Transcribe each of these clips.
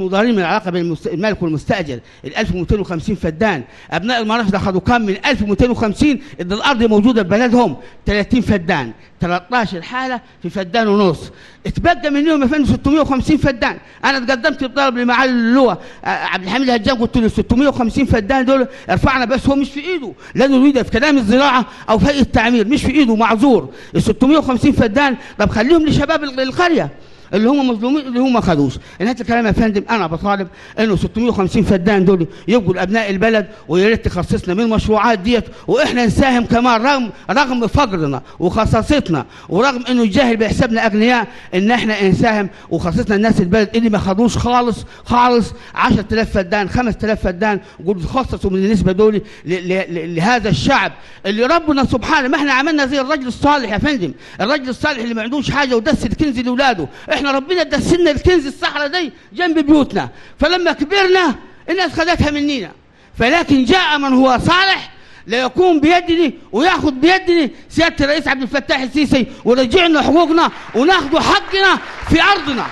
مضارين من العلاقه بين المالك والمستاجر. ال 1250 فدان ابناء المراشد اخذوا كم من 1250 ان الارض موجوده في بلدهم 30 فدان، 13 حاله في فدان ونص، اتبقى منهم 2650 فدان. انا تقدمت بطلب لمعالي اللواء عبد الحميد الهجان، قلت له 650 فدان دول ارفعنا، بس هو مش في ايده، لانه يريد في كلام الزراعه او في هيئه التعمير، مش في ايده، معذور. ال 650 فدان طب خليهم لشباب القريه اللي هم مظلومين اللي هم ما خدوش. نهايه الكلام يا فندم، انا بطالب انه 650 فدان دول يبقوا لابناء البلد، ويا ريت تخصصنا من المشروعات ديت، واحنا نساهم كمان رغم فقرنا وخصاصتنا، ورغم انه الجاهل بيحسبنا اغنياء، ان احنا نساهم وخصصنا الناس البلد اللي ما خدوش خالص 10000 فدان 5000 فدان، قول خصصوا من النسبه دول لهذا الشعب اللي ربنا سبحانه. ما احنا عملنا زي الرجل الصالح يا فندم، الرجل الصالح اللي ما عندوش حاجه ودس الكنز لاولاده. احنا ربنا دسلنا الكنز الصحراء دي جنب بيوتنا، فلما كبرنا الناس خدتها مننا. فلكن جاء من هو صالح ليكون بيدني وياخذ بيدني سياده الرئيس عبد الفتاح السيسي، ورجعنا حقوقنا وناخذ حقنا في ارضنا.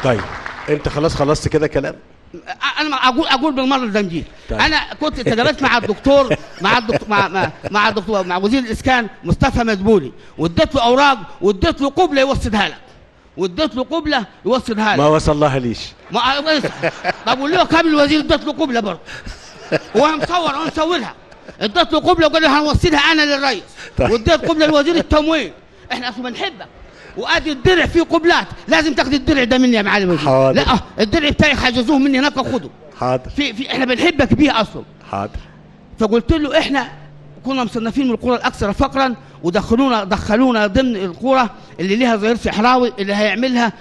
طيب انت خلاص خلصت كده كلام؟ انا اقول بالمره الزنجير. طيب. انا كنت تجربت مع الدكتور مع وزير الاسكان مصطفى مدبولي، واديت له اوراق واديت له قبله يوصلها لك، واديت له قبله يوصلها لك، ما وصلها ليش؟ طب قول له قبل الوزير اديت له قبله برضه، وهو مصور ومصورها، اديت له قبله وقال له هنوصلها انا للرئيس. طيب. واديت قبله لوزير التموين. احنا اصلا بنحبك، وادي الدرع فيه قبلات، لازم تاخد الدرع ده مني يا معالي الوزير. حاضر. لا الدرع بتاعي حجزوه مني هناك، خده. حاضر. احنا بنحبك بيه اصلا. حاضر. فقلت له احنا كنا مصنفين من القرى الاكثر فقرا، ودخلونا ضمن القرى اللي ليها ظهير صحراوي، اللي هيعملها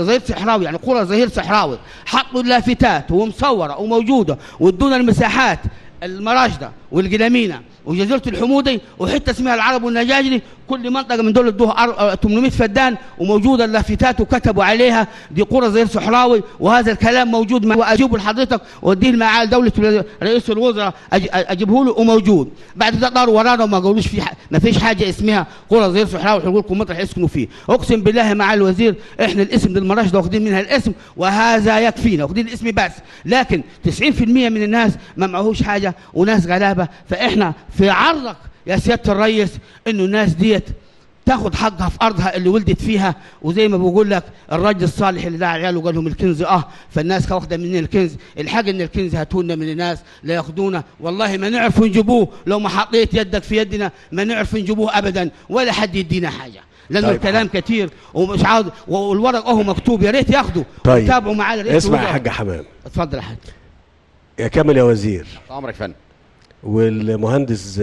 ظهير صحراوي، يعني قرى ظهير صحراوي. حطوا اللافتات ومصوره وموجوده، وادونا المساحات، المراشده والقلمينه وجزيره الحمودي وحته اسمها العرب والنجاجري، كل منطقه من دول ادوها 800 فدان، وموجوده اللافتات وكتبوا عليها دي قرى ظهير صحراوي، وهذا الكلام موجود. واجيبه لحضرتك واديه لمعالي دوله رئيس الوزراء، اجيبه له وموجود. بعد ذلك داروا ورانا وما قالوش ما فيش حاجه اسمها قرى ظهير صحراوي، نقول لكم مطرح يسكنوا فيه. اقسم بالله مع الوزير احنا الاسم للمراشده واخدين منها الاسم، وهذا يكفينا، واخدين الاسم بس. لكن 90% من الناس ما معهوش حاجه وناس غلابه. فاحنا في عرضك يا سياده الرئيس انه الناس ديت تاخد حقها في ارضها اللي ولدت فيها، وزي ما بقول لك الراجل الصالح اللي دعا عياله وقال لهم الكنز فالناس واخده مننا الكنز. الحاجه ان الكنز هاتونا من الناس لا ياخدونا، والله ما نعرف نجيبوه، لو ما حطيت يدك في يدنا ما نعرف نجيبوه ابدا، ولا حد يدينا حاجه، لانه طيب. الكلام كتير ومش عاوز، والورق مكتوب، يا ريت ياخدوا. طيب وتابعوا معانا رئيس اسمع يا حاج حمام. اتفضل يا حاج. يا كامل يا وزير. امرك يا فندم. والمهندس